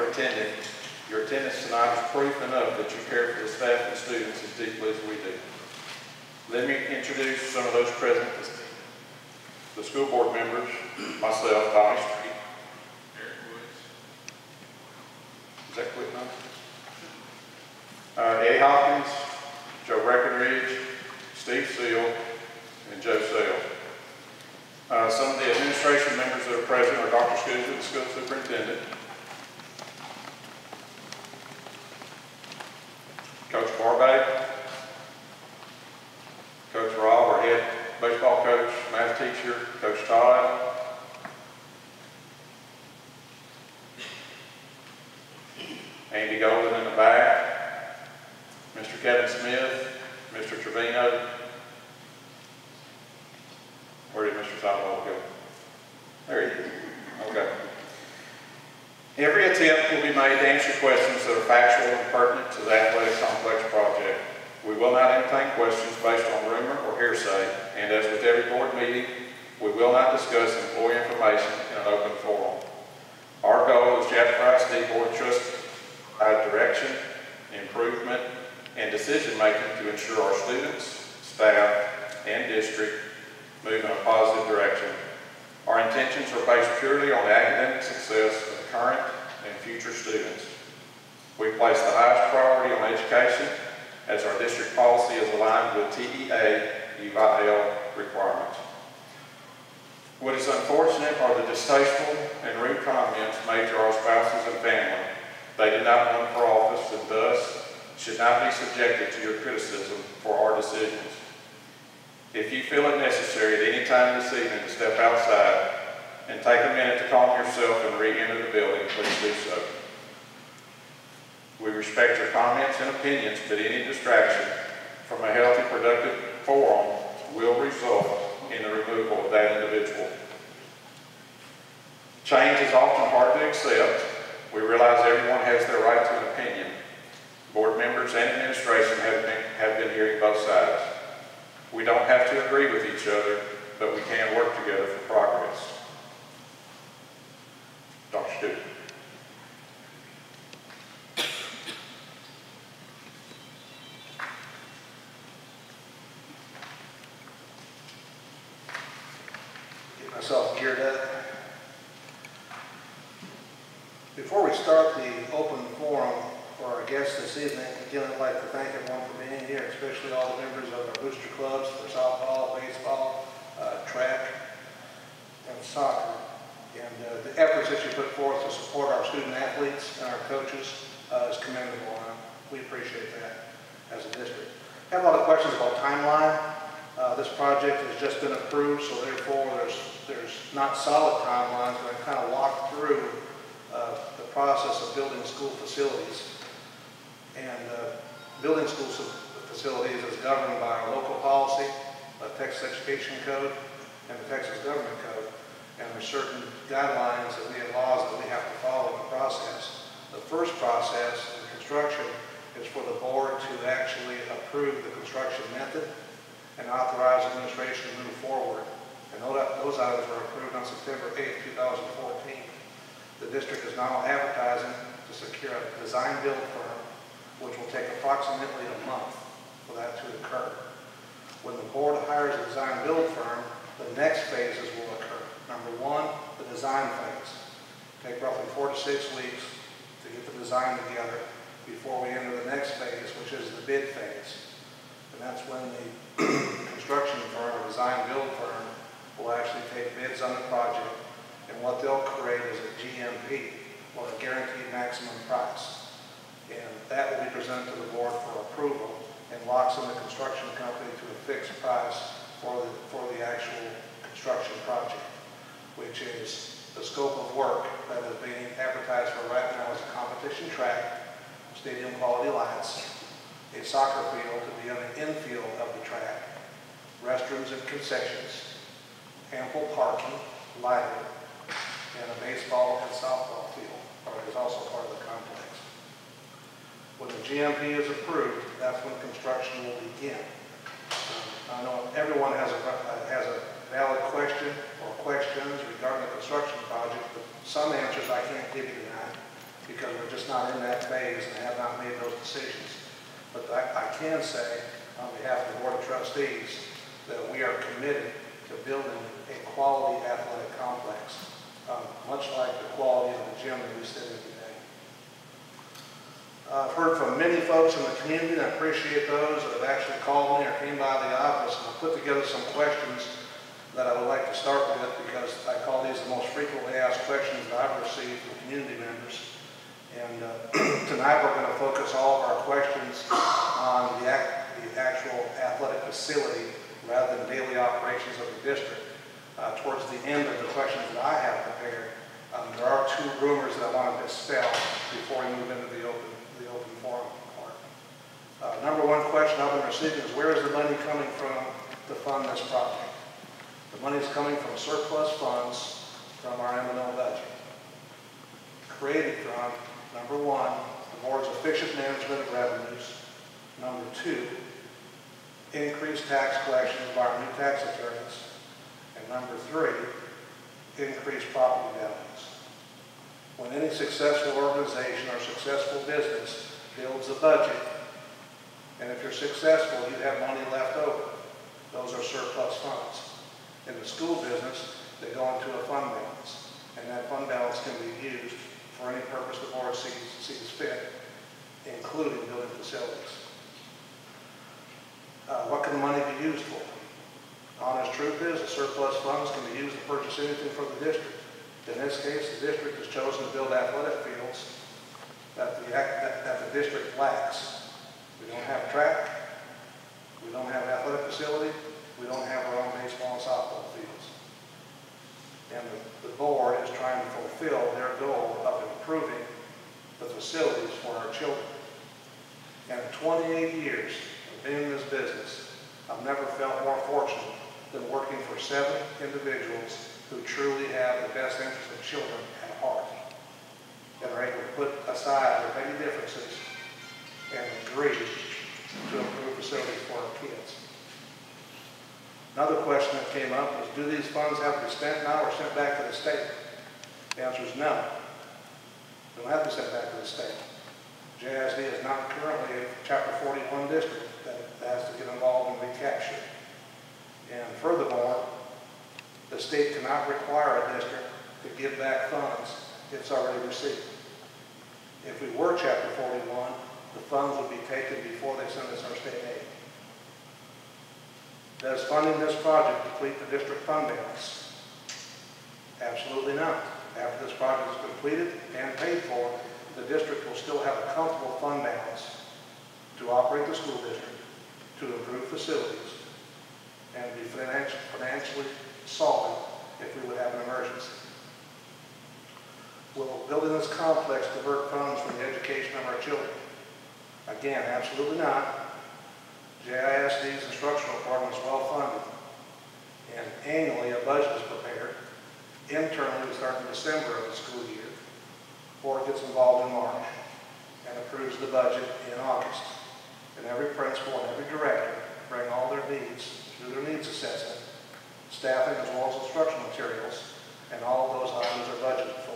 for attending. Your attendance tonight is proof enough that you care for the staff and students as deeply as we do. Let me introduce some of those present. The school board members, myself, Tommy Street, Eric Woods. Is that quick enough? Eddie Hopkins, Joe Breckenridge, Steve Seal, and Joe Sale. Some of the administration members that are present are Dr. Scooter, the school superintendent, Coach Barbay, Coach Rob, our head baseball coach, math teacher, Coach Todd, Andy Golden in the back, Mr. Kevin Smith, Mr. Trevino. Where did Mr. Sidewall go? There he is. Okay. Every attempt will be made to answer questions that are factual and pertinent to the athletic complex project. We will not entertain questions based on rumor or hearsay, and as with every board meeting, we will not discuss employee information in an open forum. Our goal as Jasper ISD Board of Trustees provide direction, improvement, and decision-making to ensure our students, staff, and district move in a positive direction. Our intentions are based purely on the academic success of current and future students. We place the highest priority on education as our district policy is aligned with TEA UIL requirements. What is unfortunate are the distasteful and rude comments made to our spouses and family. They did not run for office and thus should not be subjected to your criticism for our decisions. If you feel it necessary at any time this evening to step outside and take a minute to calm yourself and re-enter the building, please do so. We respect your comments and opinions, but any distraction from a healthy, productive forum will result in the removal of that individual. Change is often hard to accept. We realize everyone has their right to an opinion. Board members and administration have been hearing both sides. We don't have to agree with each other, but we can work together for progress. Dr. Stewart. Get myself geared up. Before we start the open forum for our guests this evening, again, I'd like to thank everyone for being here, especially all the members of our booster clubs for softball, baseball, track, and soccer. And the efforts that you put forth to support our student athletes and our coaches is commendable, and we appreciate that as a district. I have a lot of questions about timeline. This project has just been approved, so therefore there's not solid timelines, but I kind of walked through the process of building school facilities. And building school facilities is governed by our local policy, the Texas Education Code, and the Texas Government Code. And there's certain guidelines that we have laws that we have to follow in the process. The first process in construction is for the board to actually approve the construction method and authorize administration to move forward. And those items were approved on September 8, 2014. The district is now advertising to secure a design build firm, which will take approximately a month for that to occur. When the board hires a design build firm, the next phases will occur. Number one, the design phase. Take roughly 4 to 6 weeks to get the design together before we enter the next phase, which is the bid phase. And that's when the construction firm or design build firm will actually take bids on the project, and what they'll create is a GMP, or a guaranteed maximum price. And that will be presented to the board for approval and locks in the construction company to a fixed price for the actual construction project, which is the scope of work that is being advertised for right now as a competition track, stadium quality lights, a soccer field to be on the infield of the track, restrooms and concessions, ample parking, lighting, and a baseball and softball field is also part of the complex. When the GMP is approved, that's when construction will begin. I know everyone has a valid question or questions regarding the construction project, but some answers I can't give you tonight. because we're just not in that phase and have not made those decisions. But I can say, on behalf of the Board of Trustees, that we are committed to building a quality athletic complex, much like the quality of the gym that we sit in today. I've heard from many folks in the community, and I appreciate those that have actually called me or came by the office, and I've put together some questions that I would like to start with, because I call these the most frequently asked questions that I've received from community members. And tonight we're going to focus all of our questions on the actual athletic facility rather than daily operations of the district. Towards the end of the questions that I have prepared, there are two rumors that I want to dispel before we move into the open forum part. Number one question I've been receiving is, where is the money coming from to fund this project? The money is coming from surplus funds from our M&O budget, created from, number one, the board's efficient management of revenues. Number two, increased tax collections by our new tax attorneys. And number three, increased property values. When any successful organization or successful business builds a budget, and if you're successful, you have money left over. Those are surplus funds. In the school business, they go into a fund balance, and that fund balance can be used for any purpose the board sees fit, including building facilities. What can the money be used for? The honest truth is, the surplus funds can be used to purchase anything for the district. In this case, the district has chosen to build athletic fields that the district lacks. We don't have track, we don't have athletic facility, we don't have our own baseball and softball fields. And the board is trying to fulfill their goal of improving the facilities for our children. And in 28 years of being in this business, I've never felt more fortunate than working for 7 individuals who truly have the best interests of children at heart, and are able to put aside their petty differences and agree to improve facilities for our kids. Another question that came up was, do these funds have to be spent now or sent back to the state? The answer is no. They don't have to be sent back to the state. JISD is not currently a Chapter 41 district that has to get involved in recapture. And furthermore, the state cannot require a district to give back funds it's already received. If we were Chapter 41, the funds would be taken before they send us our state aid. Does funding this project deplete the district fund balance? Absolutely not. After this project is completed and paid for, the district will still have a comfortable fund balance to operate the school district, to improve facilities, and be financially solvent if we would have an emergency. Will building this complex divert funds from the education of our children? Again, absolutely not. JISD's instructional program is well funded, and annually a budget is prepared. Internally, we start in December of the school year. Board gets involved in March and approves the budget in August. And every principal and every director bring all their needs through their needs assessment, staffing as well as instructional materials, and all of those items are budgeted for.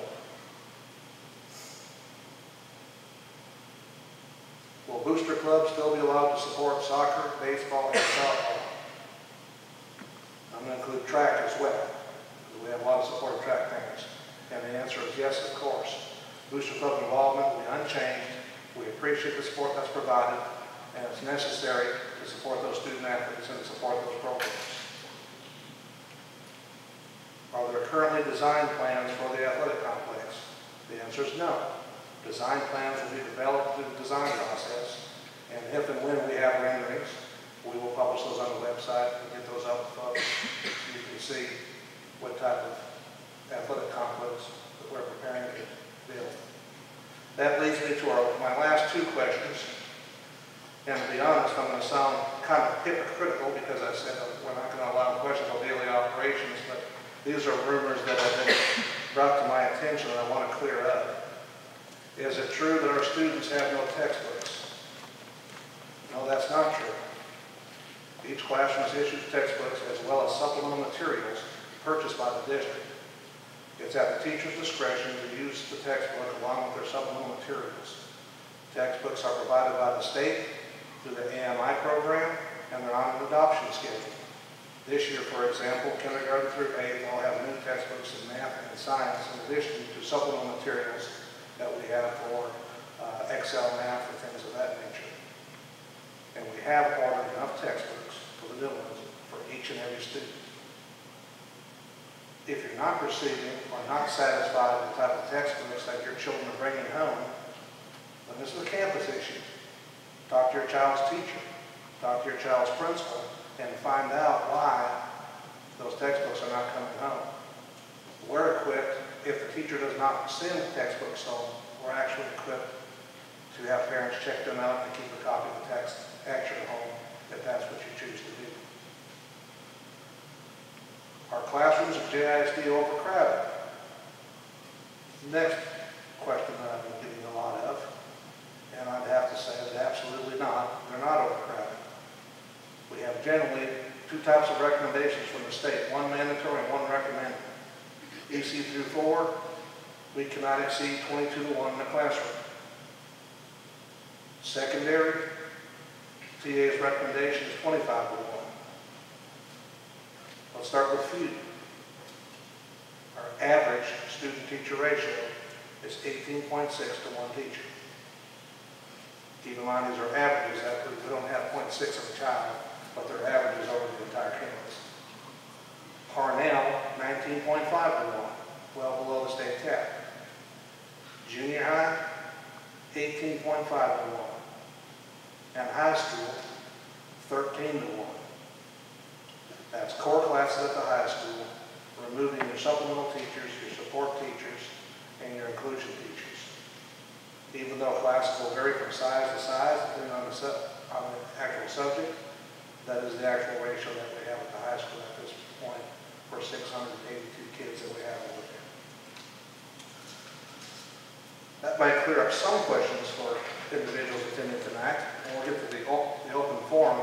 Will booster clubs still be allowed to support soccer, baseball, and softball? I'm going to include track as well, because we have a lot of supportive track parents. And the answer is yes, of course. Booster club involvement will be unchanged. We appreciate the support that's provided, and it's necessary to support those student athletes and to support those programs. Are there currently design plans for the athletic complex? The answer is no. Design plans will be developed through the design process, and if and when we have renderings, we will publish those on the website and get those up so you can see what type of athletic complex that we're preparing to build. That leads me to my last 2 questions. And to be honest, I'm going to sound kind of hypocritical because I said we're not going to allow questions on daily operations, but these are rumors that have been brought to my attention and I want to clear up. Is it true that our students have no textbooks? No, that's not true. Each classroom is issued textbooks as well as supplemental materials purchased by the district. It's at the teacher's discretion to use the textbook along with their supplemental materials. Textbooks are provided by the state through the AMI program, and they're on an adoption schedule. This year, for example, kindergarten through 8th all have new textbooks in math and science in addition to supplemental materials that we have for Excel math and things of that nature. And we have ordered enough textbooks for the new ones for each and every student. If you're not receiving or not satisfied with the type of textbooks that your children are bringing home, then this is a campus issue. Talk to your child's teacher, talk to your child's principal, and find out why those textbooks are not coming home. We're equipped, if the teacher does not send textbooks home, we're actually equipped to have parents check them out and keep a copy of the text extra at home if that's what you choose to do. Our classrooms at JISD are overcrowded. Next question that I've been getting a lot of, and I'd have to say that absolutely not, they're not overcrowded. We have generally two types of recommendations from the state, one mandatory and one recommended. EC through 4, we cannot exceed 22 to 1 in the classroom. Secondary, TA's recommendation is 25 to 1. Let's start with food. Our average student-teacher ratio is 18.6 to 1 teacher. Keep in mind these are averages, that we don't have 0.6 of a child, but they're averages over the entire campus. Parnell, 19.5 to 1, well below the state cap. Junior high, 18.5 to 1. And high school, 13 to 1. That's core classes at the high school, removing your supplemental teachers, your support teachers, and your inclusion teachers. Even though classes will vary from size to size, depending on the actual subject, that is the actual ratio that we have at the high school at this point for 682 kids that we have over there. That might clear up some questions for individuals attending tonight, and we'll get to the open forum.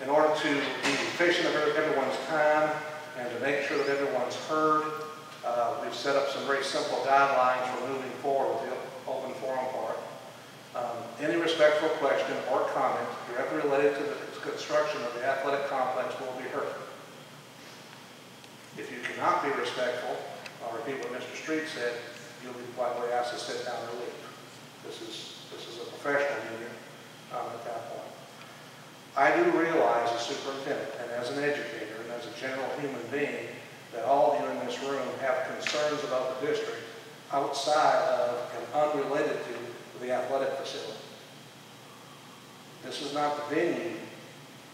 In order to be efficient of everyone's time and to make sure that everyone's heard, we've set up some very simple guidelines for moving forward with the open forum part. Any respectful question or comment directly related to the construction of the athletic complex will be heard. If you cannot be respectful, or repeat what Mr. Street said, you'll be politely asked to sit down or leave. This is a professional meeting at that point. I do realize as superintendent and as an educator and as a general human being that all of you in this room have concerns about the district outside of and unrelated to the athletic facility. This is not the venue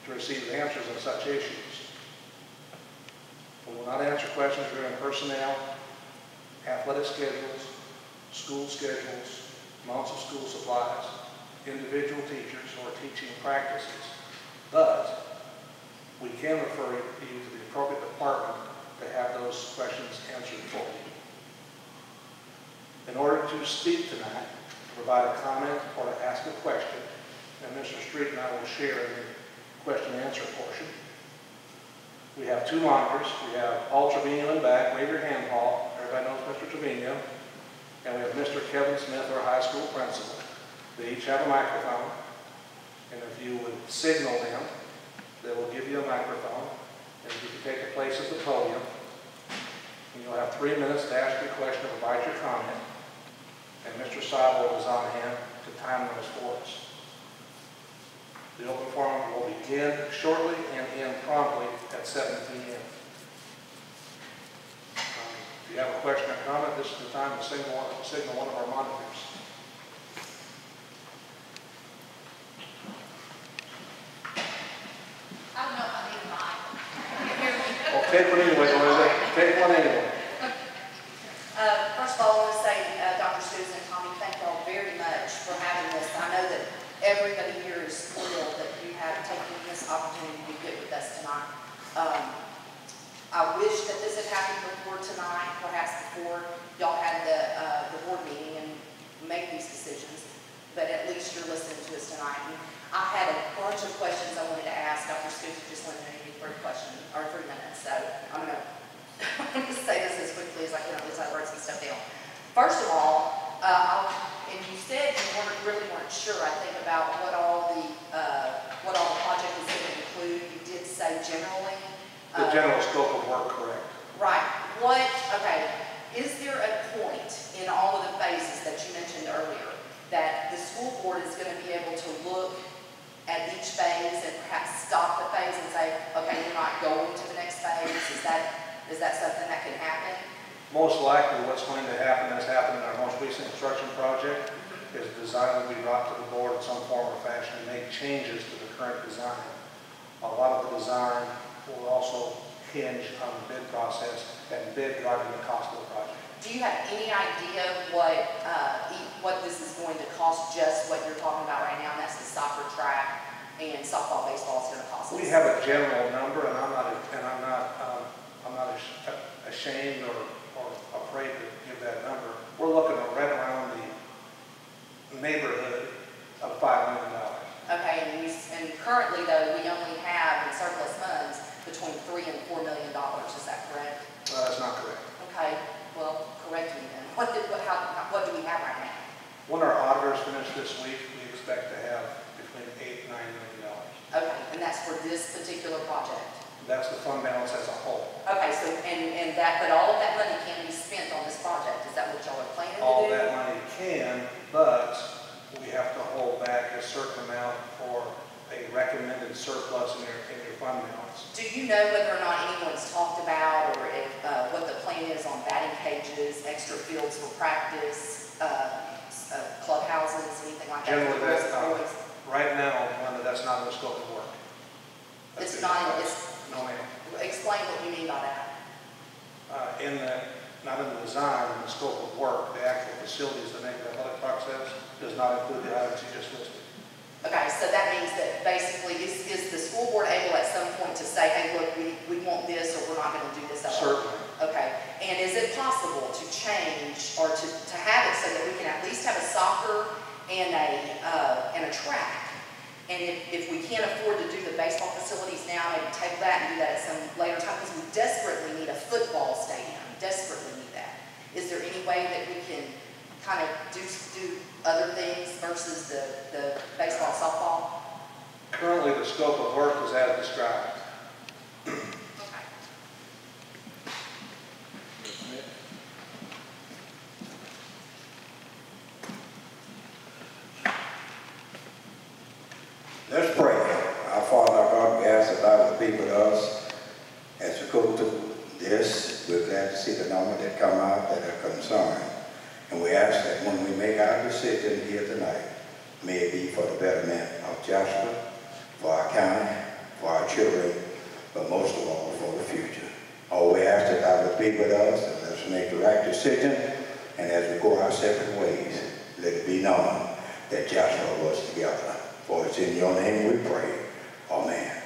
to receive answers on such issues. We will not answer questions regarding personnel, athletic schedules, school schedules, amounts of school supplies, individual teachers, or teaching practices. But we can refer you to the appropriate department to have those questions answered for you. In order to speak tonight, to provide a comment or to ask a question, and Mr. Street and I will share in the question and answer portion. We have two monitors. We have Paul Trevino in the back. Wave your hand, Paul. Everybody knows Mr. Trevino. And we have Mr. Kevin Smith, our high school principal. They each have a microphone. And if you would signal them, they will give you a microphone. And you can take a place at the podium. And you'll have 3 minutes to ask your question or provide your comment. And Mr. Seibel is on hand to time those for us. The open forum will begin shortly and end promptly at 7 p.m. If you have a question or comment, this is the time to signal one of our monitors. I don't know if I need a mic. Well, take one anyway, Louisa. Take one anyway. First of all, I want to say, Dr. Susan and Tommy, thank you all very much for having this. I know that everybody here is thrilled that you have taken this opportunity to be good with us tonight. I wish that this had happened before tonight, perhaps before y'all had the board meeting and make these decisions, but at least you're listening to us tonight. And I had a bunch of questions I wanted to ask. Dr. Susan just limited me for a question, or 3 minutes, so I'm going to I'm going to say this as quickly as I can, at least I wrote some stuff down. First of all, and you said you really weren't sure, I think, about what all the project was going to include. You did say generally. The general scope of work, correct. Right. Okay, is there a point in all of the phases that you mentioned earlier that the school board is going to be able to look at each phase and perhaps stop the phase and say, okay, you're not going to the next phase? Is that something that can happen? Most likely what's going to happen, has happened in our most recent construction project, is design will be brought to the board in some form or fashion and make changes to the current design. A lot of the design will also hinge on the bid process and bid driving the cost of the project. Do you have any idea what this is going to cost, just what you're talking about right now, and that's the soccer track and softball, baseball is going to cost us? We have a general number, and I'm not ashamed or afraid to give that number. We're looking at right around the neighborhood of $5 million. Okay, and currently though, we only have in surplus funds between $3 and $4 million. Is that correct? That's not correct. Okay, well, correct me then. What do we have right now? When our auditors finish this week, we expect to have between $8 and $9 million. Okay, and that's for this particular project? That's the fund balance as a whole. Okay, so, but all of that money can be spent on this project. Is that what y'all are planning to do? All that money can, but we have to hold back a certain amount for a recommended surplus in your fund balance. Do you know whether or not anyone's talked about, or if, what the plan is on batting cages, extra fields for practice, clubhouses, anything like that? Generally, right now, that's not in the scope of work. It's not. No, ma'am. Explain what you mean by that. Not in the design, in the scope of work, the actual facilities that make the athletic process does not include the items you just listed. Okay, so that means that basically, is the school board able at some point to say, hey, look, we want this, or we're not going to do this at all? Certainly. Okay, and is it possible to change, or to have it so that we can at least have a soccer and a track? And if we can't afford to do the baseball facilities now, maybe table that and do that at some later time, because we desperately need a football stadium, desperately need that. Is there any way that we can kind of do other things versus the baseball, softball? Currently, the scope of work is as described. Okay. Let's pray. Our Father, our God, we ask that Thou would be with us as we go through this. We're glad to see the number that come out that are concerned. And we ask that when we make our decision here tonight, may it be for the betterment of Joshua, for our county, for our children, but most of all for the future. Oh, we ask that Thou would be with us and let us make the right decision. And as we go our separate ways, let it be known that Joshua was together. For it's in Your name we pray. Amen.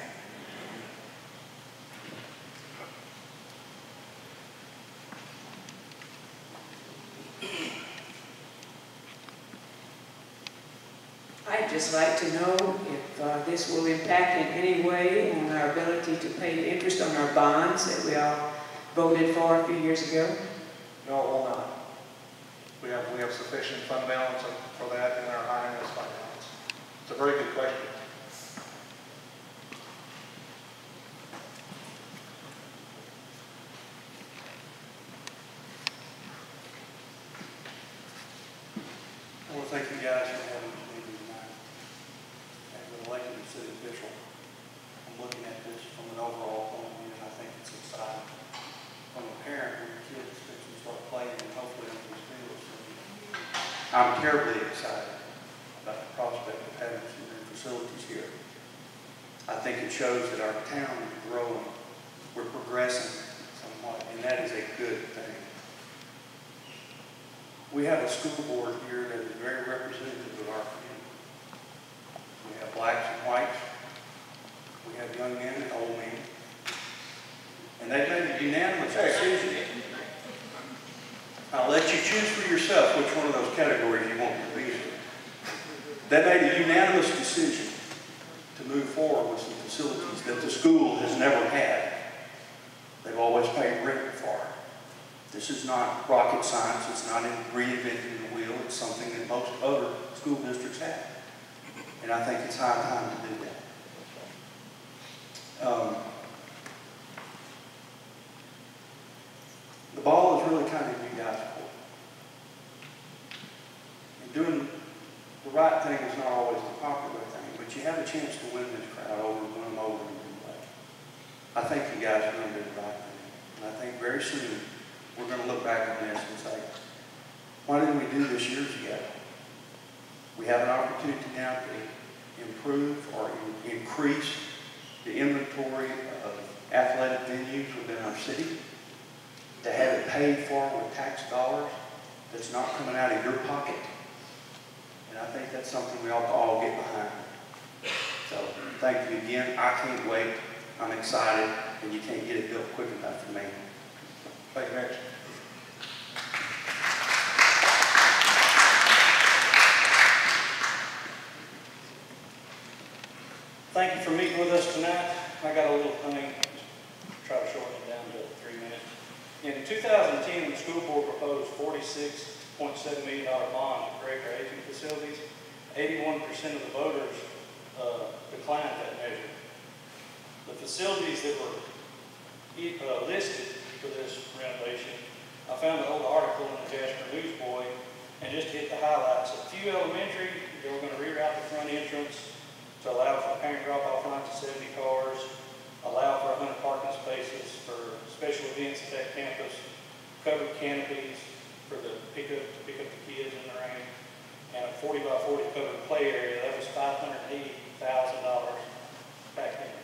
I'd just like to know if this will impact in any way on our ability to pay interest on our bonds that we all voted for a few years ago. No, it will not. We have sufficient fund balance for that in our INS fund balance. It's a very good question. I want to thank you guys for having this meeting tonight. As an elected city official, I'm looking at this from an overall point of view, and I think it's exciting. From a parent, when your kids start playing and hopefully on these fields, I'm terribly excited about the prospect of having some new facilities here. I think it shows that our town is growing. We're progressing somewhat, and that is a good thing. We have a school board here that is very representative of our community. We have blacks and whites. We have young men and old men. And they've made a unanimous decision. I'll let you choose for yourself which one of those categories you want to be in. They made a unanimous decision to move forward with some facilities that the school has never had. They've always paid rent for. This is not rocket science. It's not reinventing the wheel. It's something that most other school districts have. And I think it's high time to do that. The ball is really kind of in you guys' court. And doing the right thing is not always the popular thing, but you have a chance to win this crowd over and win them over in a good way. I think you guys are going to do the right thing. And I think very soon we're going to look back on this and say, why didn't we do this years ago? We have an opportunity now to improve or increase the inventory of athletic venues within our city, to have it paid for with tax dollars that's not coming out of your pocket. And I think that's something we ought to all get behind. So thank you again. I can't wait. I'm excited, and you can't get it built quick enough for me. Thank you, Mitch. Thank you for meeting with us tonight. I got a little thing, try to shorten it down to 3 minutes. In 2010, the school board proposed $46.7 million bond to correct our aging facilities. 81% of the voters declined that measure. The facilities that were listed for this renovation, I found an old article in the Jasper Newsboy and just hit the highlights. A few elementary, they were going to reroute the front entrance to allow for parent drop-off lines to 70 cars, allow for 100 parking spaces for special events at that campus, covered canopies for the pick up the kids in the rain, and a 40 by 40 covered play area. That was $580,000 back then.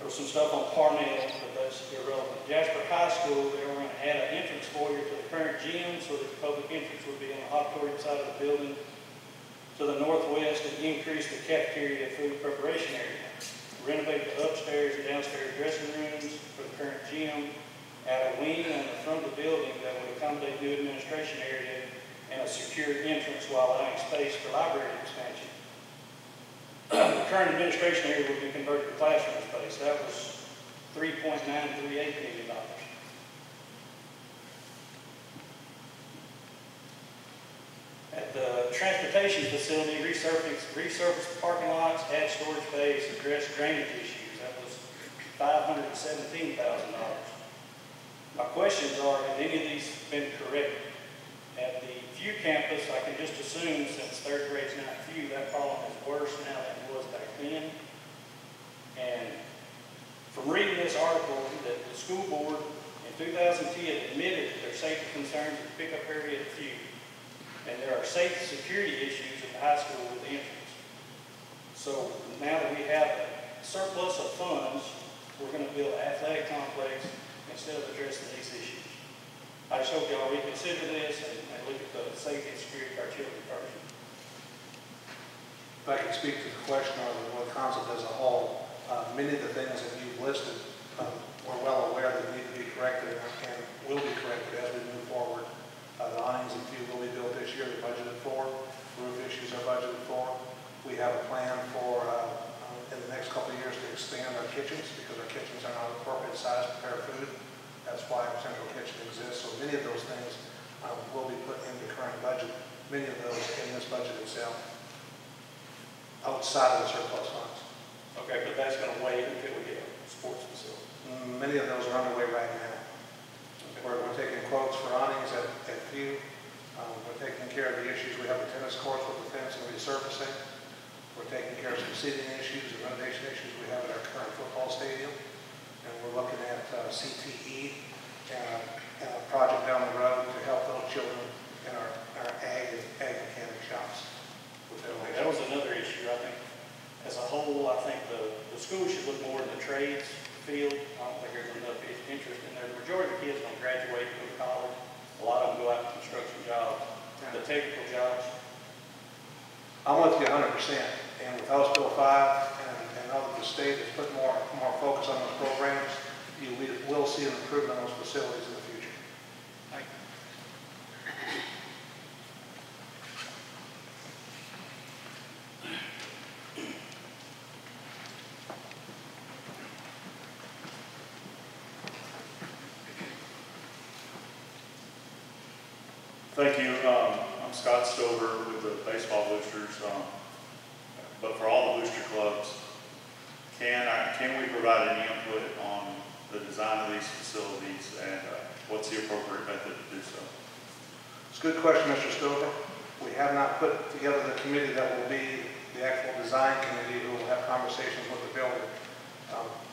There was some stuff on Parnell, but that's irrelevant. Jasper High School, they were going to add an entrance foyer to the current gym so that the public entrance would be on the auditorium side of the building to the northwest, and increase the cafeteria and food preparation area. Renovate the upstairs and downstairs dressing rooms for the current gym, add a wing on the front of the building that would accommodate new administration area and a secure entrance while allowing space for library expansion. The current administration area would be converted to classroom space. That was $3.938 million. At the transportation facility, resurface the parking lots, add storage bays, address drainage issues. That was $517,000. My questions are, have any of these been corrected? At the View campus, I can just assume, since third grade's not View, that problem is worse now than it was back then. And from reading this article, that the school board in 2010 admitted their safety concerns at the pickup area at View. And there are safety security issues at the high school with the entrance. So now that we have a surplus of funds, we're going to build an athletic complex instead of addressing these issues. I just hope y'all reconsider this and look at the safety and security of our children first. If I can speak to the question or the concept as a whole, many of the things that you've listed, we're well aware that need to be corrected and will be corrected as we move forward. The awnings and View will be built this year, they're budgeted for. Roof issues are budgeted for. We have a plan for, in the next couple of years, to expand our kitchens because our kitchens are not appropriate size to prepare food. That's why our central kitchen exists. So many of those things will be put in the current budget. Many of those in this budget itself, outside of the surplus funds. Okay, but that's going to wait until we get a sports facility. Many of those are underway right now. We're taking quotes for awnings at View. We're taking care of the issues. We have the tennis courts with the fence and resurfacing. We're taking care of some seating issues and renovation issues we have at our current football stadium. And we're looking at CTE and a project down the road to help those children in our ag mechanic shops. Okay, that was another issue, I think. As a whole, I think the school should look more in the trades field. I don't think there's enough interest in there. The majority of the kids don't graduate and go to college. A lot of them go out to construction jobs, the technical jobs. I'm with you 100%. And with House Bill 5 and now that the state has put more focus on those programs, you will see an improvement on those facilities in the future. Thank you. Thank you. I'm Scott Stover with the baseball boosters. But for all the booster clubs, can we provide any input on the design of these facilities and what's the appropriate method to do so? It's a good question, Mr. Stover. We have not put together the committee that will be the actual design committee who will have conversations with the builder.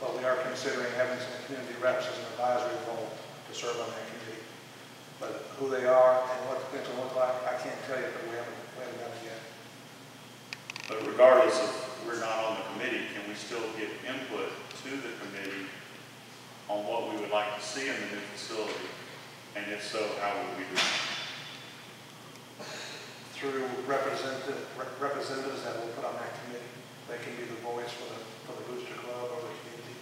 But we are considering having some community reps as an advisory role to serve on that committee. But who they are and what the things will look like, I can't tell you, but we haven't done it yet. But regardless of we're not on the committee, can we still get input to the committee on what we would like to see in the new facility? And if so, how would we do it? Through representatives that we'll put on that committee. They can be the voice for the booster club or the community.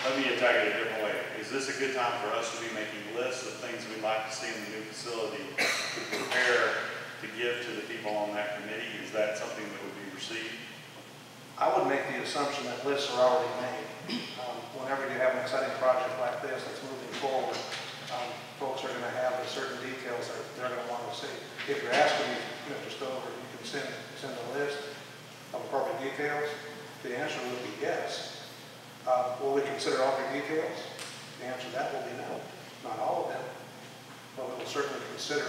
Let me attack it a different way. Is this a good time for us to be making lists of things we'd like to see in the new facility to prepare to give to the people on that committee? Is that something that would be received? I would make the assumption that lists are already made. Whenever you have an exciting project like this that's moving forward, folks are going to have certain details that they're going to want to see. If you're asking me, Mr. Stover, you can send a list of appropriate details, the answer would be yes. Will we consider all the details? The answer to that will be no. Not all of them, but we will certainly consider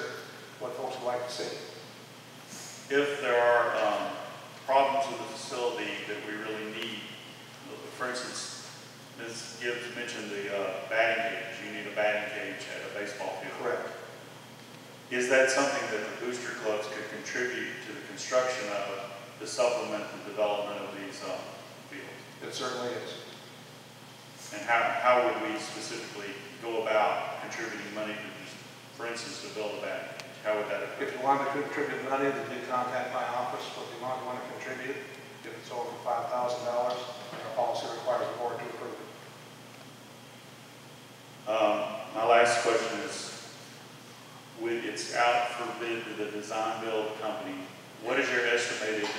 what folks would like to see. If there are problems with the facility that we really need, for instance, Ms. Gibbs mentioned the batting cage. You need a batting cage at a baseball field. Correct. Is that something that the booster clubs could contribute to the construction of to supplement the development of these fields? It certainly is. And how would we specifically go about contributing money to, for instance, to build a batting cage? How would that occur? If you want to contribute money, then you contact my office. If you want to contribute, if it's over $5,000, our policy requires the board to approve it. My last question is, when it's out for bid to the design build company, what is your estimated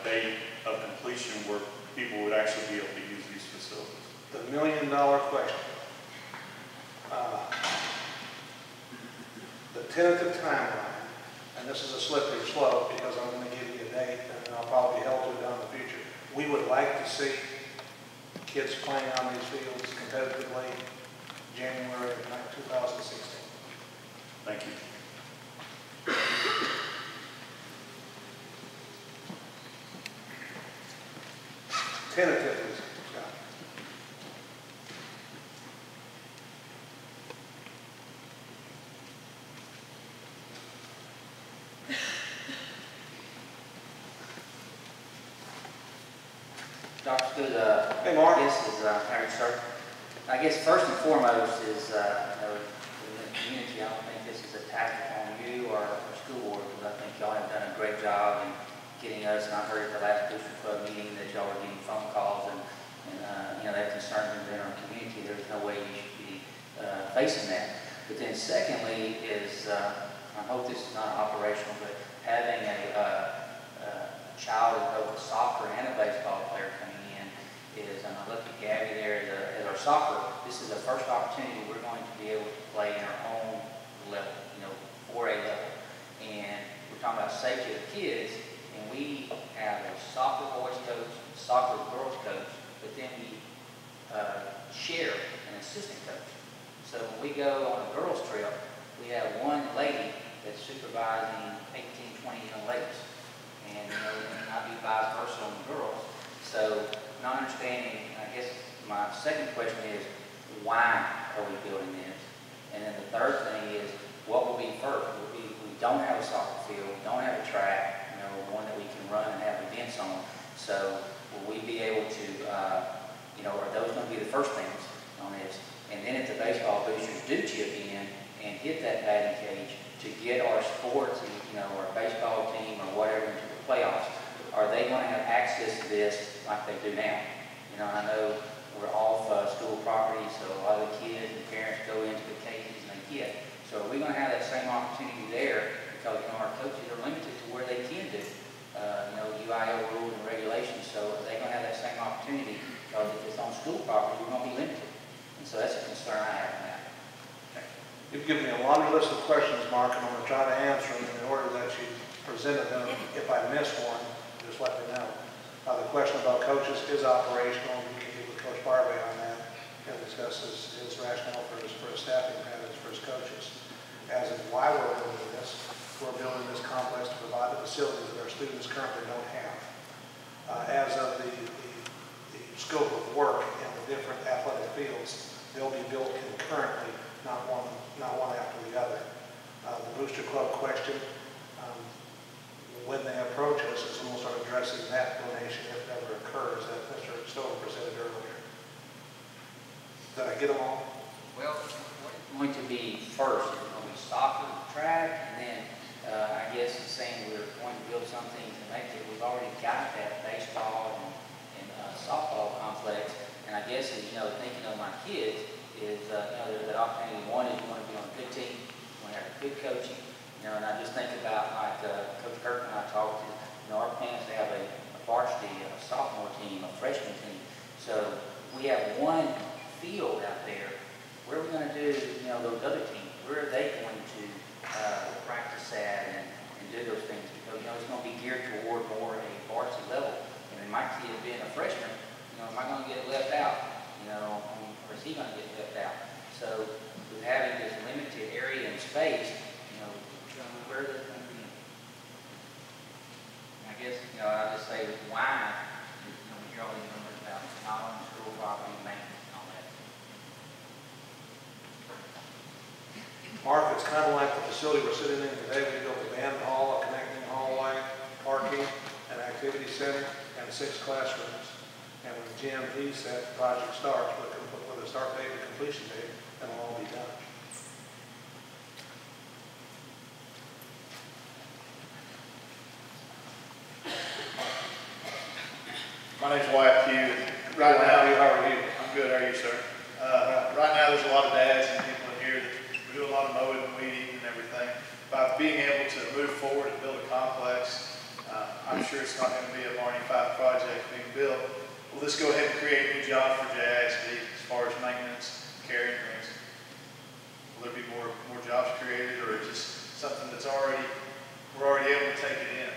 date of completion where people would actually be able to use these facilities? The $1 million question. The tentative timeline, and this is a slippery slope because I'm going to give you a date and I'll probably be held to it down in the future. We would like to see kids playing on these fields competitively January of 2016. Thank you. Tentatively, Scott. Dr. Good, Hey, Mark. I guess first and foremost is, in the community, I don't think this is a tactic on you or school board, because I think y'all have done a great job in getting us, and I heard at the last booster club meeting that y'all were getting phone calls and that concerns within our community. There's no way you should be facing that. But then secondly is, I hope this is not operational, but having a child who's both a soccer and a baseball player coming in is, and I look at Gabby there as our soccer, this is the first opportunity we're going to be able to play in our own level, 4A level. And we're talking about safety of the kids, and we have a soccer boys coach, soccer girls coach, but then we share an assistant coach. So when we go on a girls trip, we have one lady that's supervising 18, 20 young ladies. And it might be vice versa on the girls. So not understanding, I guess my second question is, why are we building this? And then the third thing is, what will be first? We don't have a soccer field, we don't have a track, one that we can run and have events on. So will we be able to, are those going to be the first things on this? And then if the baseball boosters do chip in and hit that batting cage to get our sports, our baseball team or whatever into the playoffs, are they going to have access to this like they do now? I know we're off school property, so a lot of the kids and parents go into the cages and they get. So are we going to have that same opportunity there? Because our coaches are limited to where they can do, UIL rules and regulations. So are they going to have that same opportunity? Because if it's on school property, we're going to be limited. And so that's a concern I have now. You've given me a laundry list of questions, Mark, and I'm going to try to answer them in the order that you presented them. If I miss one, just let me know. The question about coaches is operational. You can get with Coach Barley on that and discuss his rationale for his staffing patterns for his coaches. As in why we're building this, we're building this complex to provide the facilities that our students currently don't have. As of the scope of work in the different athletic fields, they'll be built concurrently, not one after the other. The booster club question, when they approach us, is when we'll start addressing that donation if it ever occurs, that Mr. Stover presented earlier. Did I get them all? Well, what is going to be first? Is it going to be soccer, track, and then I guess it's saying we're going to build something to make it. We've already got that baseball and softball complex, and I guess, you know, thinking of my kids is, you know, there's that opportunity. One is you want to be on a good team, you want to have good coaching, you know, and I just think about like Coach Kirk and I talked to, you know, our plans to have a varsity, a sophomore team, a freshman team. So we have one field out there. Where are we going to do, you know, those other teams? Where are they going to practice at and do those things? Because, you know, it's going to be geared toward more a varsity level. And then my kid being a freshman, you know, am I going to get left out? You know, or is he going to get left out? So with having this limited area and space, you know, where are they going to be? I guess, you know, I'll just say why, you know, we hear all these numbers about not on school property, maintenance, and all that. Mark, it's kind of like the facility we're sitting in today. We built a band hall, a connecting hallway, parking, an activity center, and 6 classrooms. And when GMP said the project starts with a start date and completion date, it'll all be done. My name's Wyatt Pugh. Right now, how are you? I'm good. How are you, sir? Right now, there's a lot of dads and people in here that we do a lot of mowing and weed eating and everything. By being able to move forward and build a complex, I'm sure it's not going to be a Marnie 5 project being built. Will this go ahead and create new jobs for JISD as far as maintenance, carrying things? Will there be more jobs created, or is this something that's we're already able to take it in?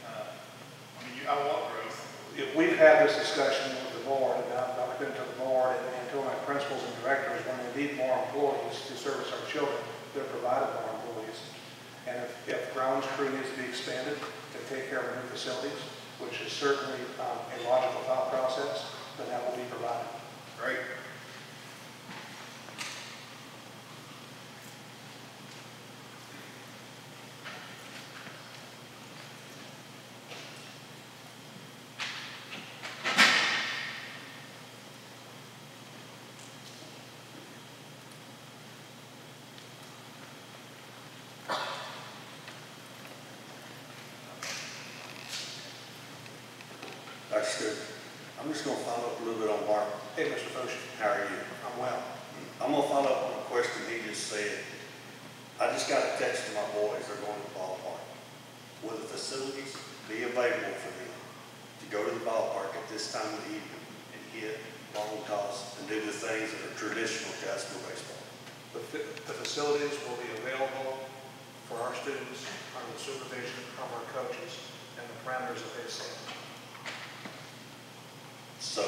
I mean, I want growth. If we've had this discussion with the board, and I've been to the board and to my principals and directors, when they need more employees to service our children, they're provided more employees. And if grounds crew needs to be expanded to take care of new facilities, which is certainly a logical thought process, then that will be provided. Great. That's good. I'm just going to follow up a little bit on Mark. Hey, Mr. Foshi. How are you? I'm well. I'm going to follow up on a question he just said. I just got a text from my boys. They're going to the ballpark. Will the facilities be available for them to go to the ballpark at this time of the evening and hit long toss and do the things that are traditional to high school baseball? The facilities will be available for our students under the supervision of our coaches and the parameters that they set. So,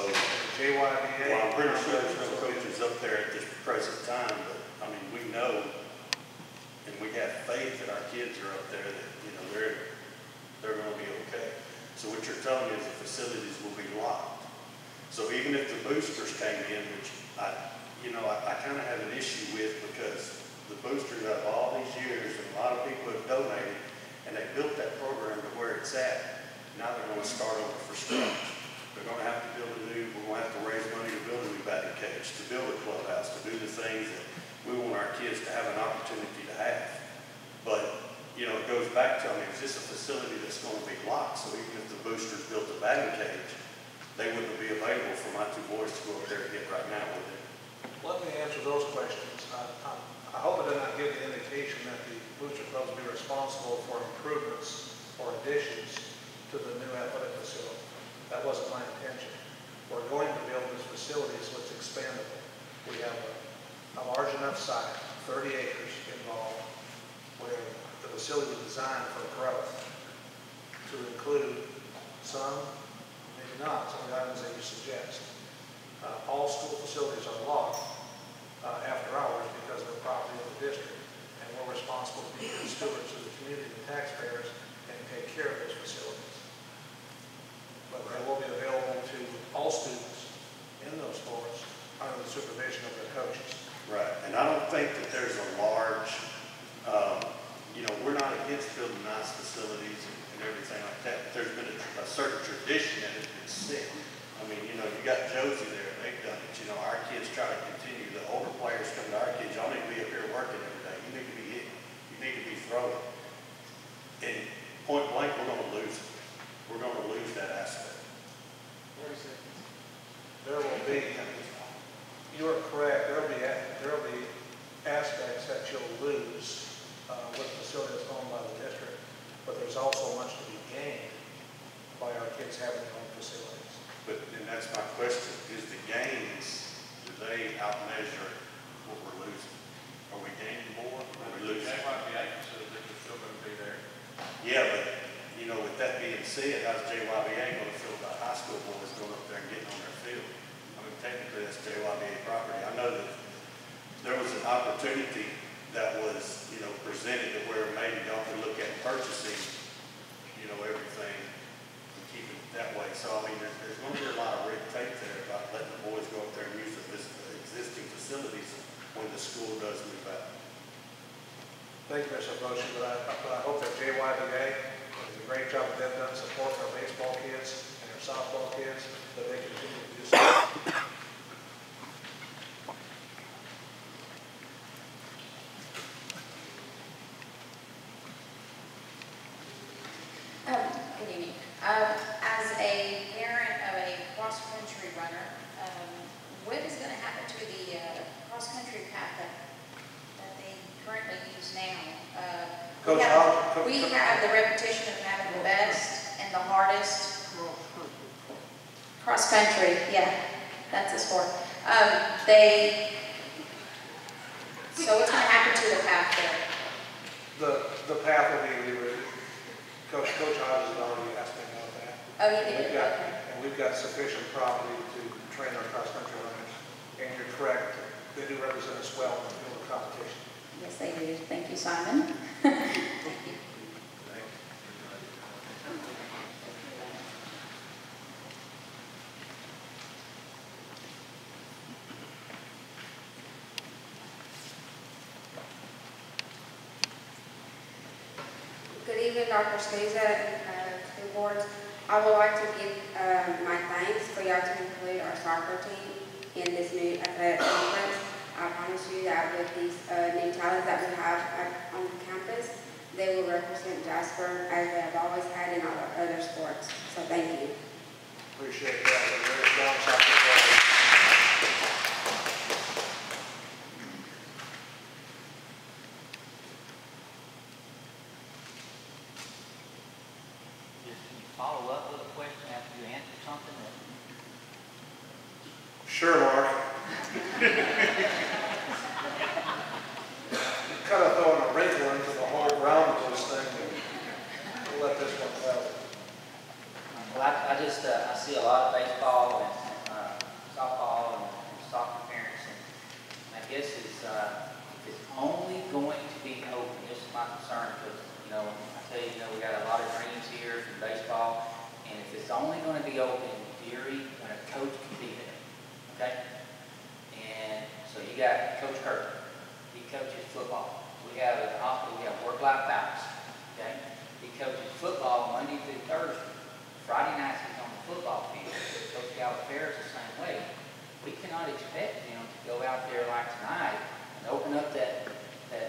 JYBA. well, I'm pretty sure there's no coaches up there at this present time, but I mean, we know and we have faith that our kids are up there that, you know, they're going to be okay. So what you're telling me is the facilities will be locked. So even if the boosters came in, which I kind of have an issue with, because the boosters out of all these years and a lot of people have donated and they built that program to where it's at. Now they're going to start over for scratch. We're going to have to we're going to have to raise money to build a new batting cage, to build a clubhouse, to do the things that we want our kids to have an opportunity to have. But, you know, it goes back to, I mean, is this a facility that's going to be locked? So even if the boosters built a batting cage, they wouldn't be available for my 2 boys to go up there and hit right now, would they? Let me answer those questions. I hope I did not give the indication that the booster clubs be responsible for improvements or additions to the new athletic facility. That wasn't my intention. We're going to build this facility so it's expandable. We have a large enough site, 30 acres, involved where the facility is designed for growth to include some, maybe not, some of the items that you suggest. All school facilities are locked after hours because they're property of the district, and we're responsible to be good stewards of the community and taxpayers and take care of those facilities. But they will be available to all students in those sports under the supervision of their coaches. Right, and I don't think that there's a large, we're not against building nice facilities and everything like that, but there's been a certain tradition that has been set. I mean, you got Josie there, they've done it, our kids try to continue, the older players come to our kids, y'all need to be up here working every day, you need to be hitting, you need to be throwing. And point blank, we're gonna lose it. We're gonna lose that aspect. There will be, you are correct, there will be aspects that you'll lose with the facility that's owned by the district, but there's also much to be gained by our kids having their own facilities. But, and that's my question, is the gains, do they outmeasure what we're losing? Are we gaining more, or are we losing? JYBA facilities are still going to be there. Yeah, but, with that being said, how's JYBA going to feel about high school boys going up there and getting on their field? I mean, technically, that's JYBA property. I know that there was an opportunity that was, presented to where maybe y'all could look at purchasing, everything and keep it that way. So, I mean, there's going to be a lot of red tape there about letting the boys go up there and use the existing facilities when the school does move out. Thank you, Mr. Motion, but I hope that JYBA does a great job that they've done supporting our baseball kids and our softball kids, that they continue to do so. Good evening. As a parent of a cross-country runner, what is going to happen to the cross-country path that they currently use now? Coach, we have the reputation of having the best and the hardest cross-country. Yeah, that's a sport. So what's going to happen to the path there? the path will be rerouted. Coach Hodges has already asked me about that. Oh, you did? Okay. And we've got sufficient property to train our cross-country runners. And you're correct, they do represent us well in the field of competition. Yes, they do. Thank you, Simon. Thank you. Good evening, Dr. Souza and school boards. I would like to give my thanks for y'all to include our soccer team in this new athletic complex. I promise you that with these new talents that we have on campus, they will represent Jasper as they have always had in all our other sports. So thank you. Appreciate that. We're very strong soccer players. Follow up with a question after you answer something? Sure, Mark. Kind of throwing a wrinkle into the whole rounders thing. We'll let this one go. Well, I see a lot of baseball and softball and soccer parents, and I guess it's only going to be open. This is my concern because, I tell you, we got a lot of dreams here from baseball, and if it's only going to be open in theory when a coach can be there, okay? And so you got Coach Kirk, he coaches football. We have at the hospital, we have work-life balance, okay? He coaches football Monday through Thursday. Friday nights he's on the football field. Coach Gallagher is the same way. We cannot expect him to go out there like tonight and open up that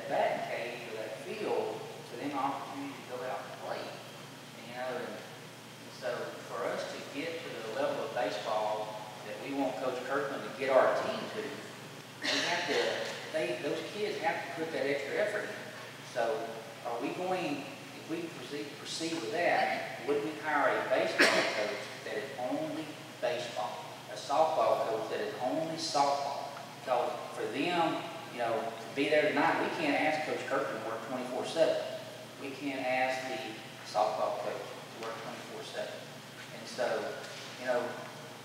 batting cage or that field for them opportunity to go out and play. And so for us to get to the level of baseball that we want Coach Kirkland to get our team to, those kids have to put that extra effort in. So are we going, if we proceed with that, would we hire a baseball coach that is only baseball, a softball coach that is only softball? Because for them, to be there tonight, we can't ask Coach Kirkland to work 24/7. We can't ask the softball coach to work 24/7. And so,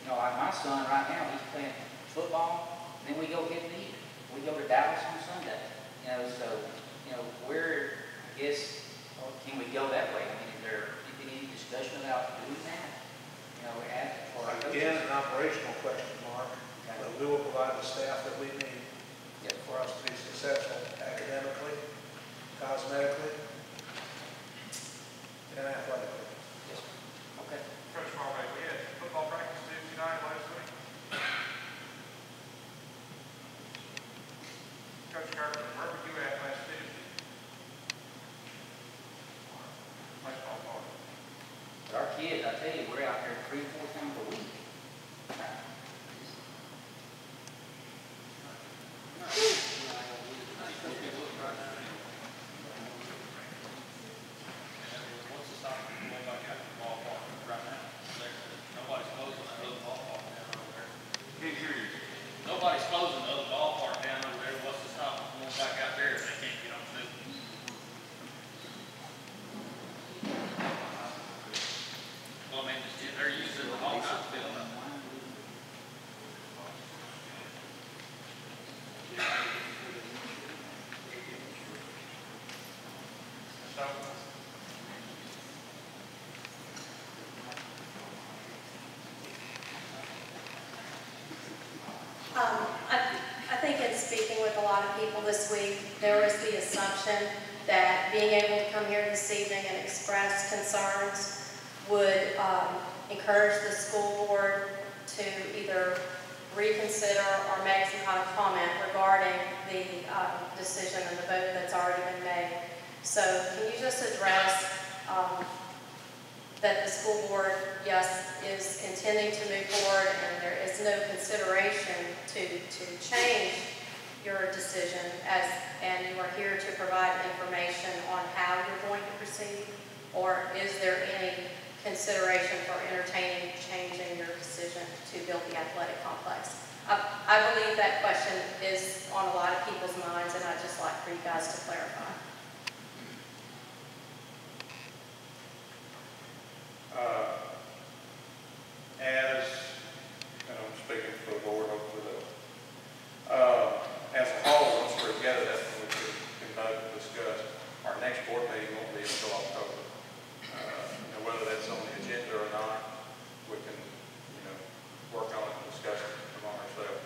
like my son right now, he's playing football, and then we go get to eat. We go to Dallas on Sunday. I guess, can we go that way? I mean, is there any discussion about doing that? We're asking for our coaches. Again, an operational question, Mark. But we will provide the staff that we need for us to be successful academically, cosmetically, and athletically. Yes, sir. Okay. Coach Marley, we had football practice Tuesday night last week. Coach Carter, where were you at last Tuesday? Baseball party. But our kids, I tell you, we're out there 3 or 4 times a week. Nobody's closing the other ballpark down over there. What's to stop them going back out there if they can't get on foot? Well, I mean, they're using the whole kind of field. I think in speaking with a lot of people this week, there was the assumption that being able to come here this evening and express concerns would encourage the school board to either reconsider or make some kind of comment regarding the decision and the vote that's already been made. So can you just address that the school board, yes, is intending to move forward and there is no consideration to change your decision and you are here to provide information on how you're going to proceed? Or is there any consideration for entertaining changing your decision to build the athletic complex? I believe that question is on a lot of people's minds, and I'd just like for you guys to clarify. And I'm speaking for the board, hopefully, as a whole, once we're together, that's when we can vote and discuss. Our next board meeting won't be until October. Whether that's on the agenda or not, we can, work on it and discuss it among ourselves.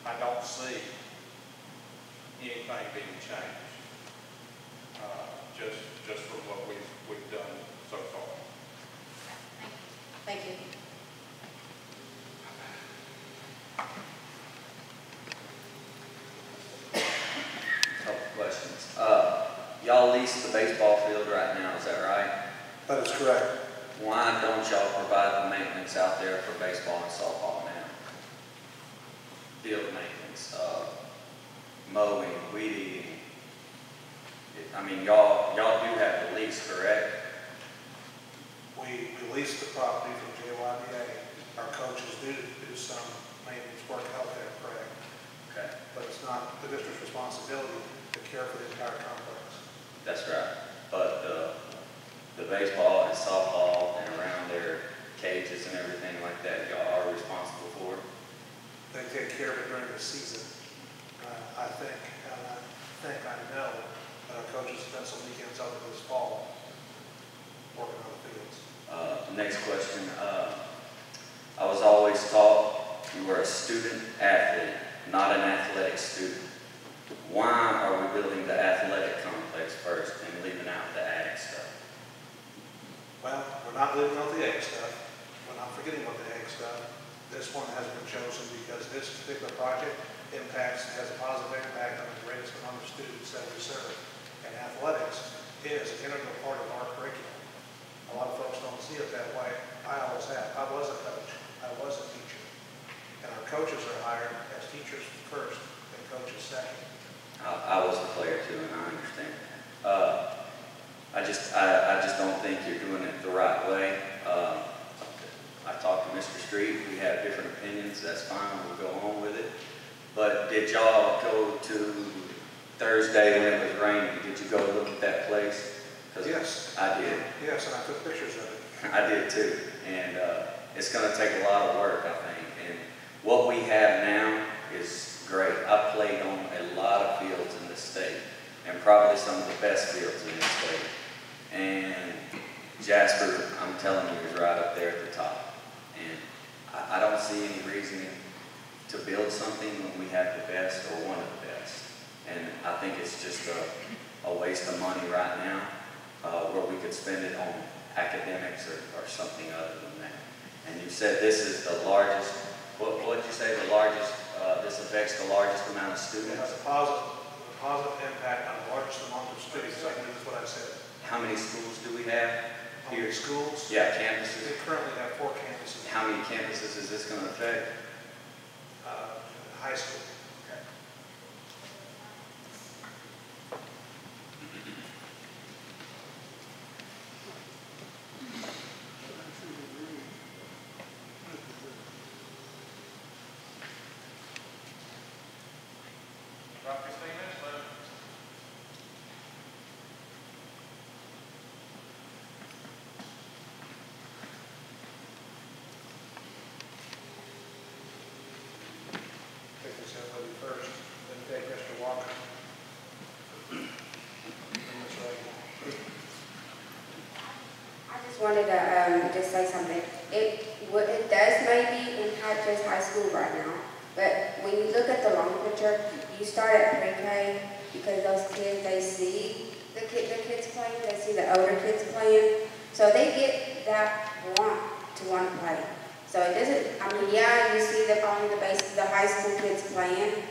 I don't see anything being changed, just from what we've done so far. Thank you. Couple questions. Y'all lease the baseball field right now, is that right? That is correct. Why don't y'all provide the maintenance out there for baseball and softball now? Field maintenance, mowing, weed eating. Y'all do have the lease, correct? We lease the property from JISD. Our coaches do some maintenance work out there, correct? Okay. But it's not the district's responsibility to care for the entire complex. That's right. But the baseball and softball and around their cages and everything like that, y'all are responsible for? They take care of it during the season. I know that our coaches spent some weekends over this fall working on the fields. Next question. I was always taught you were a student athlete, not an athletic student. Why are we building the athletic complex first and leaving out the ag stuff? Well, we're not leaving out the ag stuff. We're not forgetting about the ag stuff. This one has been chosen because this particular project has a positive impact on the greatest amount of students that we serve. And athletics is an integral part of our curriculum. A lot of folks don't see it that way. I always have. I was a coach. I was a teacher. And our coaches are hired as teachers first and coaches second. I was a player too, and I understand that. I just don't think you're doing it the right way. I talked to Mr. Street. We have different opinions. That's fine. We'll go on with it. But did y'all go to Thursday when it was raining? Did you go look at that place? 'Cause Yes. I did. Yes, and I took pictures of it. I did too. And it's going to take a lot of work, I think. And what we have now is great. I played on a lot of fields in the state, and probably some of the best fields in the state. And Jasper, I'm telling you, is right up there at the top. And I don't see any reason to build something when we have the best or one of the best. And I think it's just a waste of money right now, where we could spend it on academics or something other than that. And you said this is the largest, what did you say, the largest, this affects the largest amount of It students? has a positive impact on the largest amount of students, I believe is what I said. How many schools do we have How many here? schools? Yeah, campuses. We currently have 4 campuses. How many campuses is this going to affect? High school. About 15 minutes left. Take this young lady first, then take Mr. Walker. And Ms. Reagan. I just wanted to just say something. It does maybe impact just high school right now, but when you look at the long picture, you start at pre-K because those kids, they see the kids playing, they see the older kids playing, so they get that want to play. So it doesn't, I mean, yeah, you see the high school kids playing,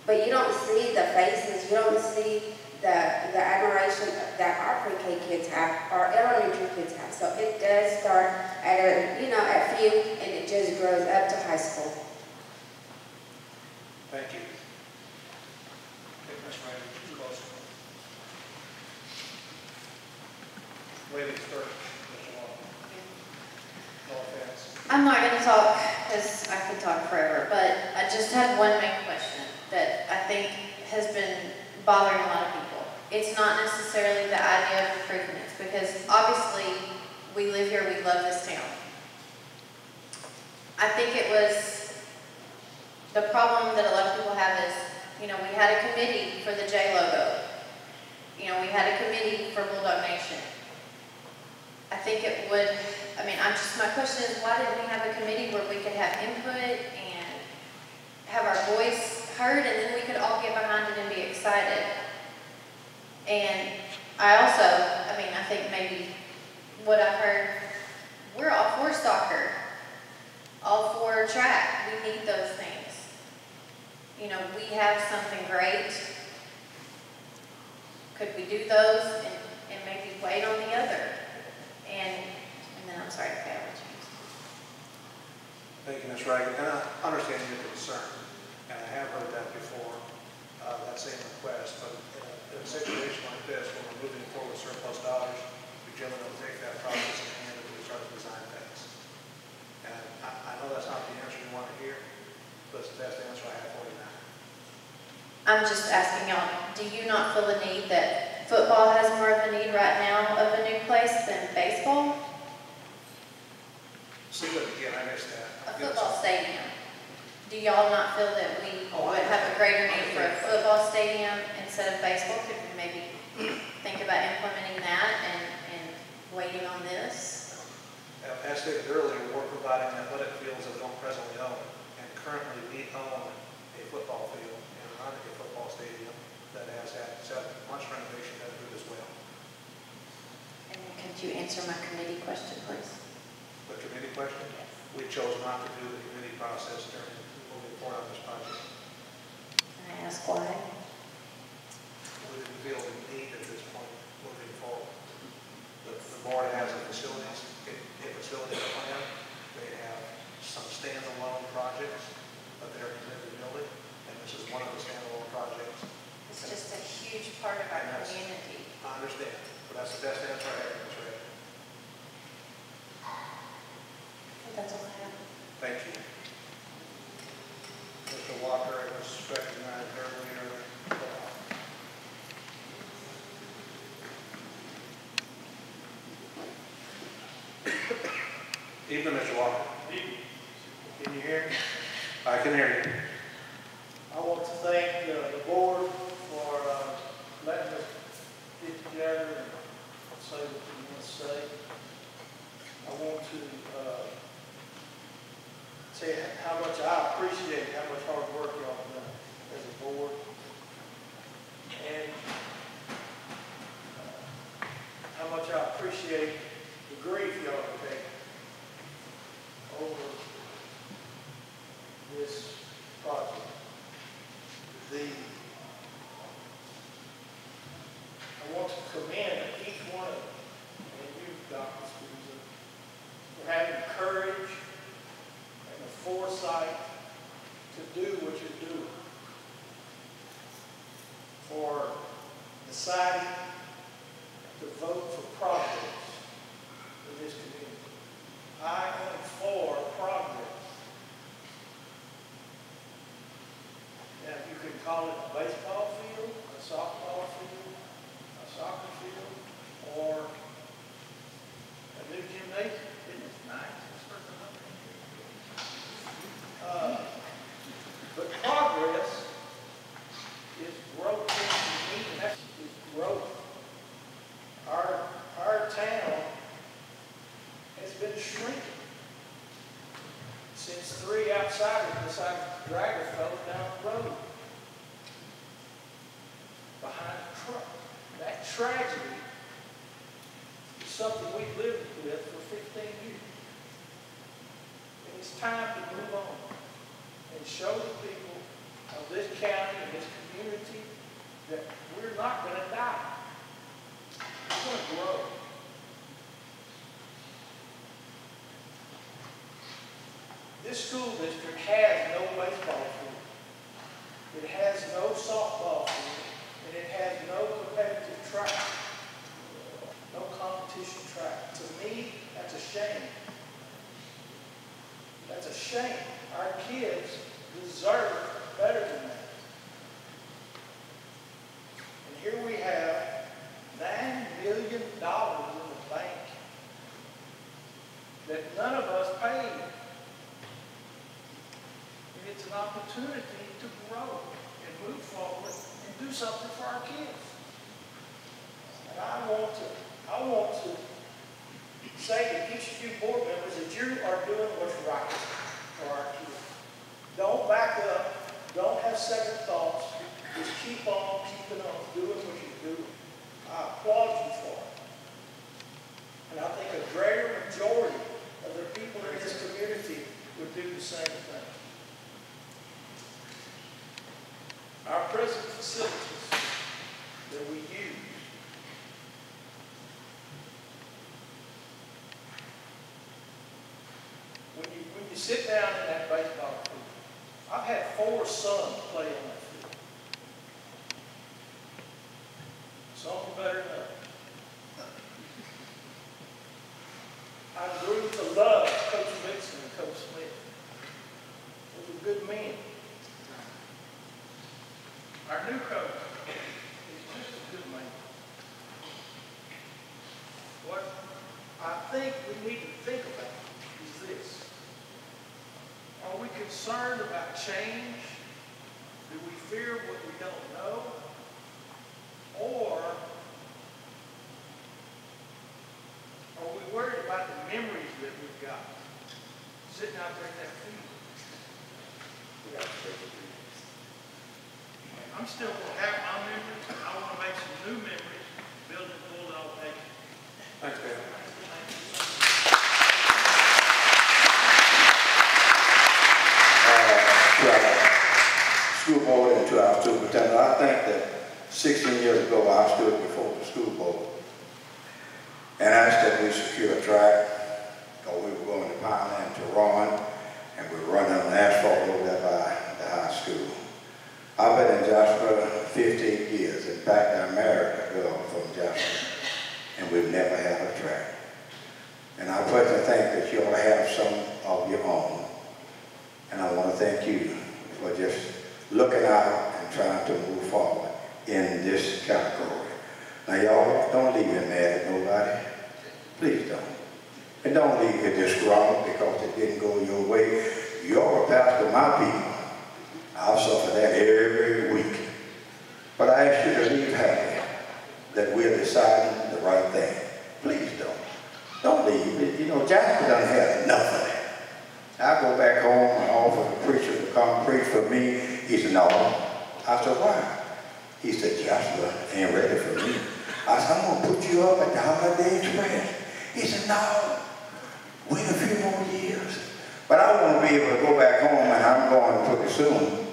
but you don't see the faces, you don't see the admiration that our pre-K kids have, our elementary kids have. So it does start at few, and it just grows up to high school. Thank you. Take Ms. Reagan, she's close. Ladies first, Mr. Walker. No offense. I'm not going to talk because I could talk forever, but I just had one main question that I think has been bothering a lot of people. It's not necessarily the idea of improvements, because obviously we live here, we love this town. I think it was, the problem that a lot of people have is, we had a committee for the J logo. We had a committee for Bulldog Nation. I think it would, my question is, why didn't we have a committee where we could have input and have our voice heard, and then we could all get behind it and be excited? And I also, I think maybe what I heard, we're all for soccer, all for track. We need those things. We have something great. Could we do those and maybe wait on the other? And then I'm sorry, okay, I'll let you. Thank you, Ms. Reagan. And I understand your concern, and I have heard that before, that same request. But in a situation like this, when we're moving forward with surplus dollars, we generally don't take that process in hand and we start to design things. And I know that's not the answer you want to hear, but it's the best answer I have for you now. I'm just asking y'all, do you not feel the need that football has more of a need right now of a new place than baseball? See that again, I missed that. A football stadium. Do y'all not feel that we would have a greater need for a football stadium instead of baseball? Could we maybe think about implementing that and waiting on this? As stated earlier, we're providing athletic fields that we don't presently own. And currently we own a football field and run a football stadium that has had much renovation done to it as well. And then could you answer my committee question, please? The committee question? We chose not to do the committee process during moving forward on this project. Can I ask why? We didn't feel the need at this point moving forward. The board has a facility plan. They have some standalone projects that they're committed to building, and this is one of the standalone projects. It's just a huge part of our community. I understand, but that's the best answer I have, Ms. Reagan. That's all I have. Thank you. Mr. Walker, it was Evening, Mr. Walker. Can you hear me? I can hear you. I want to thank the board for letting us get together and say what we want to say. I want to say how much I appreciate how much hard work y'all have done as a board. And how much I appreciate the grief y'all have taken over this project. I want to commend each one of you, and you, Dr. Susan, for having the courage and the foresight to do what you're doing, for deciding to vote for progress in this community. I am for progress. Now, you can call it a baseball field, a softball field, a soccer field, or a new gymnasium. Isn't it nice? But progress is growth in the community. That's growth. Our town has been shrinking since 3 outsiders decided to drag a fellow down the road behind a truck. That tragedy is something we've lived with for 15 years. And it's time to move on and show the people of this county and this community that we're not going to die. We're going to grow. This school district has no baseball field. It has no softball field. And it has no competitive track. No competition track. To me, that's a shame. That's a shame. Our kids deserve better than that. And here we have $9 million in the bank that none of us paid. And it's an opportunity to grow and move forward and do something for our kids. And I want to say to each of you board members that you are doing what's right for our kids. Don't back up. Don't have second thoughts. Just keep on keeping on doing what you're doing. I applaud you for it. And I think a greater majority of the people in this community would do the same thing. Our present facilities that we use when you sit down in that baseball field, I've had 4 sons play on that field. Some are better than others. I grew to love Coach Mixon and Coach Smith. Those were good men. Our new coach is just a good man. What I think we need to think about is this. Are we concerned about change? Do we fear what we don't know? Or are we worried about the memories that we've got sitting out there in that field? We got to take it. I'm still going to have my memories, and I want to make some new memories, build it full of nation. Thanks, Ben. To our school board and to our superintendent, I think that 16 years ago I stood before the school board and asked that we secure a track, because we were going to Pineland to run, and we were running on asphalt over there by the high school. I've been in Jasper 15 years. In fact, I married a girl from Jasper, and we've never had a track. And I personally think that you ought to have some of your own. And I want to thank you for just looking out and trying to move forward in this category. Now, y'all, don't leave it mad at nobody. Please don't. And don't leave it disgruntled, my people. I'll suffer that every week. But I ask you to leave happy that we're deciding the right thing. Please don't. Don't leave. You know, Jasper doesn't have enough of that. I go back home and offer the preacher to come preach for me. He said, no. I said, why? He said, Jasper ain't ready for me. I said, I'm going to put you up at the Holiday Express. He said, no. Wait a few more years. But I want to be able to go back home, and I'm going pretty soon,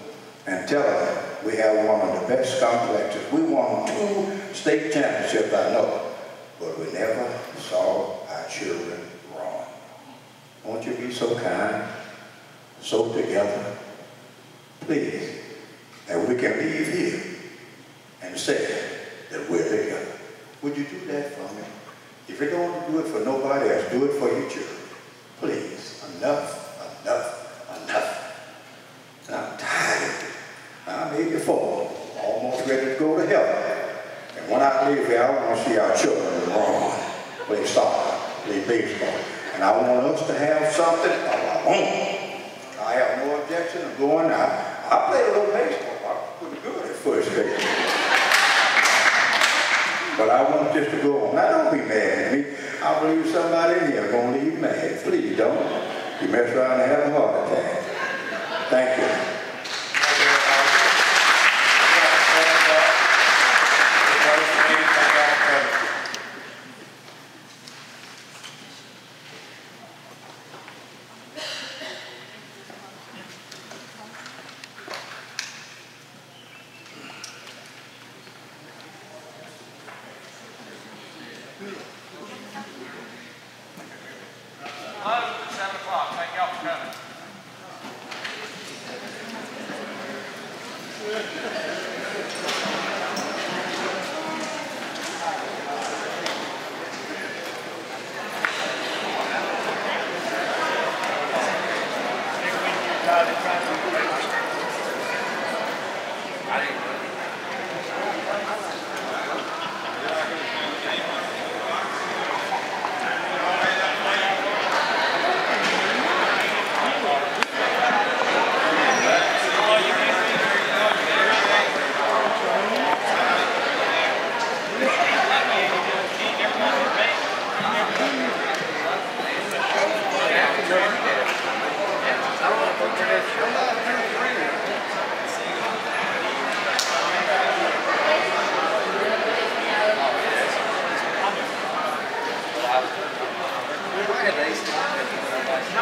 and tell them we have one of the best complexes. We won 2 state championships, I know, but we never saw our children wrong. Won't you be so kind, so together, please, that we can leave here and say that we're together. Would you do that for me? If you don't want to do it for nobody else, do it for your children. Please, enough, enough, enough. And I'm tired of it. I'm 84, almost ready to go to heaven. And when I leave here, I want to see our children run, play soccer, play baseball. And I want us to have something of our own. I have no objection of going out. I played a little baseball. I was pretty good at first base. But I want this to go on. Now, don't be mad at me. I believe somebody in here is going to leave mad. Please don't. You mess around and have a heart attack. Thank you. No.